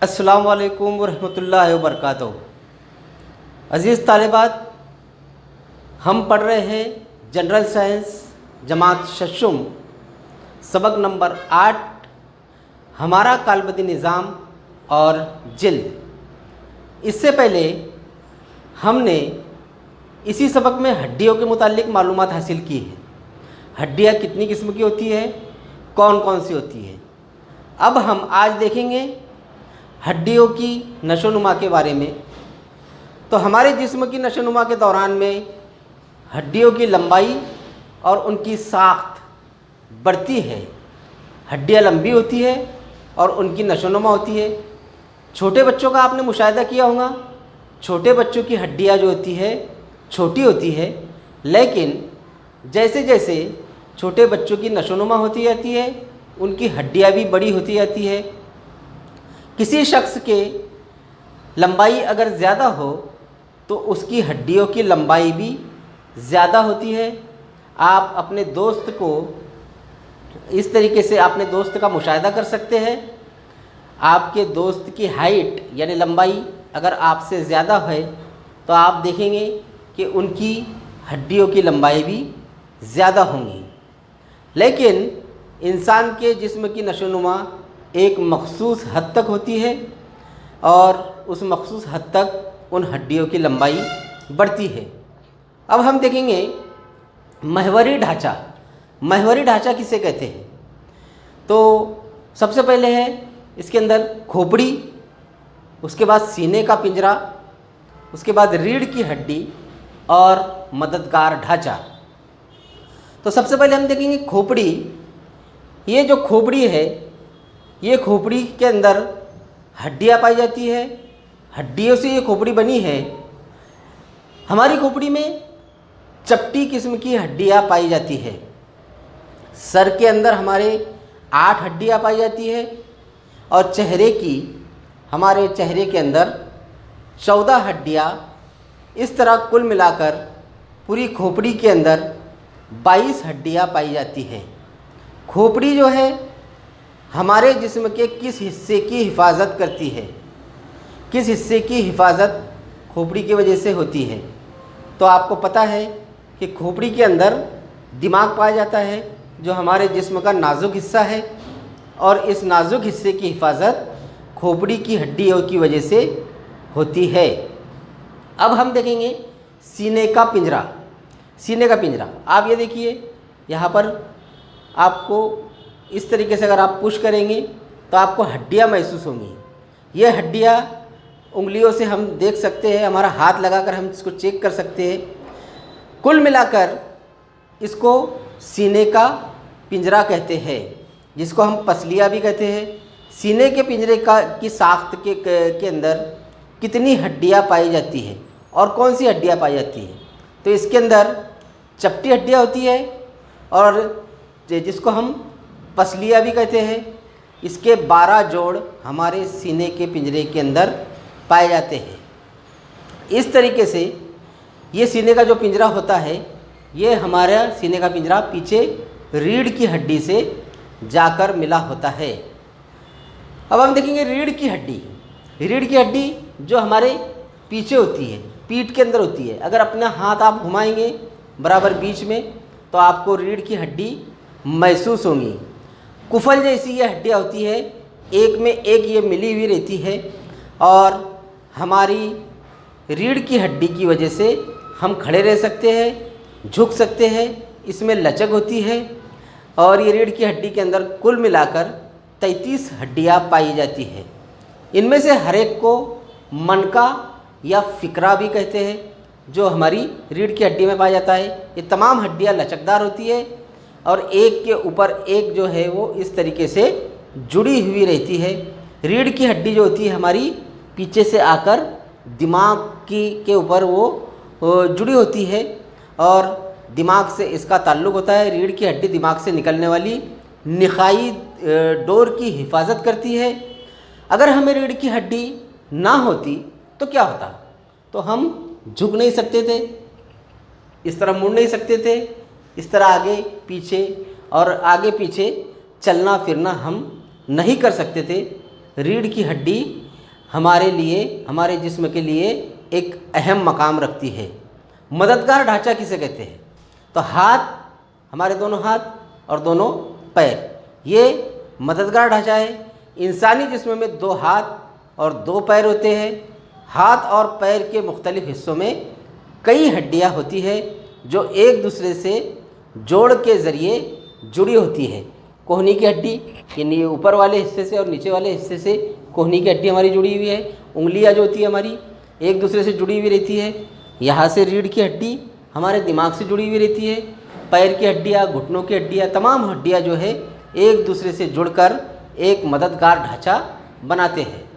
अस्सलाम वालेकुम वरहमतुल्लाहि वबरकातुहू। अज़ीज़ तालिबात, हम पढ़ रहे हैं जनरल साइंस जमात शशुम सबक नंबर 8, हमारा कालबदी निज़ाम और जिल्द। इससे पहले हमने इसी सबक में हड्डियों के मुतालिक मालूमात हासिल की है। हड्डियाँ कितनी किस्म की होती है, कौन कौन सी होती है। अब हम आज देखेंगे हड्डियों की नशोनुमा के बारे में। तो हमारे जिस्म की नशोनुमा के दौरान में हड्डियों की लंबाई और उनकी साख्त बढ़ती है। हड्डियाँ लंबी होती है और उनकी नशोनुमा होती है। छोटे बच्चों का आपने मुशाहिदा किया होगा, छोटे बच्चों की हड्डियाँ जो होती है छोटी होती है, लेकिन जैसे जैसे छोटे बच्चों की नशोनुमा होती जाती है उनकी हड्डियाँ भी बड़ी होती जाती है। किसी शख्स के लंबाई अगर ज़्यादा हो तो उसकी हड्डियों की लंबाई भी ज़्यादा होती है। आप अपने दोस्त को इस तरीके से अपने दोस्त का मुशाहिदा कर सकते हैं। आपके दोस्त की हाइट यानी लंबाई अगर आपसे ज़्यादा है तो आप देखेंगे कि उनकी हड्डियों की लंबाई भी ज़्यादा होंगी। लेकिन इंसान के जिस्म की नशोनुमा एक मखसूस हद तक होती है और उस मखसूस हद तक उन हड्डियों की लंबाई बढ़ती है। अब हम देखेंगे महवरी ढांचा। महवरी ढांचा किसे कहते हैं? तो सबसे पहले है इसके अंदर खोपड़ी, उसके बाद सीने का पिंजरा, उसके बाद रीढ़ की हड्डी और मददगार ढांचा। तो सबसे पहले हम देखेंगे खोपड़ी। ये जो खोपड़ी है, ये खोपड़ी के अंदर हड्डियाँ पाई जाती है। हड्डियों से ये खोपड़ी बनी है। हमारी खोपड़ी में चपटी किस्म की हड्डियाँ पाई जाती है। सर के अंदर हमारे 8 हड्डियाँ पाई जाती है और हमारे चेहरे के अंदर 14 हड्डियाँ। इस तरह कुल मिलाकर पूरी खोपड़ी के अंदर 22 हड्डियाँ पाई जाती हैं। खोपड़ी जो है हमारे जिस्म के किस हिस्से की हिफाजत करती है? किस हिस्से की हिफाजत खोपड़ी की वजह से होती है? तो आपको पता है कि खोपड़ी के अंदर दिमाग पाया जाता है जो हमारे जिस्म का नाजुक हिस्सा है, और इस नाजुक हिस्से की हिफाजत खोपड़ी की हड्डियों की वजह से होती है। अब हम देखेंगे सीने का पिंजरा। सीने का पिंजरा आप ये देखिए, यहाँ पर आपको इस तरीके से अगर आप पुश करेंगे तो आपको हड्डियाँ महसूस होंगी। ये हड्डियाँ उंगलियों से हम देख सकते हैं, हमारा हाथ लगाकर हम इसको चेक कर सकते हैं। कुल मिलाकर इसको सीने का पिंजरा कहते हैं, जिसको हम पसलिया भी कहते हैं। सीने के पिंजरे की साख्त के अंदर कितनी हड्डियाँ पाई जाती है और कौन सी हड्डियाँ पाई जाती है? तो इसके अंदर चपटी हड्डियाँ होती है और जिसको हम पसलिया भी कहते हैं। इसके 12 जोड़ हमारे सीने के पिंजरे के अंदर पाए जाते हैं। इस तरीके से ये सीने का जो पिंजरा होता है, ये हमारा सीने का पिंजरा पीछे रीढ़ की हड्डी से जाकर मिला होता है। अब हम देखेंगे रीढ़ की हड्डी। रीढ़ की हड्डी जो हमारे पीछे होती है, पीठ के अंदर होती है। अगर अपना हाथ आप घुमाएंगे बराबर बीच में तो आपको रीढ़ की हड्डी महसूस होंगी। कुफल जैसी ये हड्डियाँ होती है, एक में एक ये मिली हुई रहती है, और हमारी रीढ़ की हड्डी की वजह से हम खड़े रह सकते हैं, झुक सकते हैं। इसमें लचक होती है और ये रीढ़ की हड्डी के अंदर कुल मिलाकर 33 हड्डियाँ पाई जाती है। इनमें से हर एक को मनका या फिकरा भी कहते हैं, जो हमारी रीढ़ की हड्डी में पाया जाता है। ये तमाम हड्डियाँ लचकदार होती है और एक के ऊपर एक जो है वो इस तरीके से जुड़ी हुई रहती है। रीढ़ की हड्डी जो होती है हमारी पीछे से आकर दिमाग के ऊपर वो जुड़ी होती है और दिमाग से इसका ताल्लुक़ होता है। रीढ़ की हड्डी दिमाग से निकलने वाली निखाई डोर की हिफाजत करती है। अगर हमें रीढ़ की हड्डी ना होती तो क्या होता? तो हम झुक नहीं सकते थे, इस तरह मुड़ नहीं सकते थे, इस तरह आगे पीछे और आगे पीछे चलना फिरना हम नहीं कर सकते थे। रीढ़ की हड्डी हमारे लिए, हमारे जिस्म के लिए एक अहम मकाम रखती है। मददगार ढांचा किसे कहते हैं? तो हाथ, हमारे दोनों हाथ और दोनों पैर, ये मददगार ढांचा है। इंसानी जिस्म में 2 हाथ और 2 पैर होते हैं। हाथ और पैर के मुख्तलिफ हिस्सों में कई हड्डियाँ होती है जो एक दूसरे से जोड़ के ज़रिए जुड़ी होती है। कोहनी की हड्डी, यानी ऊपर वाले हिस्से से और नीचे वाले हिस्से से कोहनी की हड्डी हमारी जुड़ी हुई है। उंगलियां जो होती है हमारी एक दूसरे से जुड़ी हुई रहती है। यहाँ से रीढ़ की हड्डी हमारे दिमाग से जुड़ी हुई रहती है। पैर की हड्डियाँ, घुटनों की हड्डियाँ, तमाम हड्डियाँ जो है एक दूसरे से जुड़कर एक मददगार ढांचा बनाते हैं।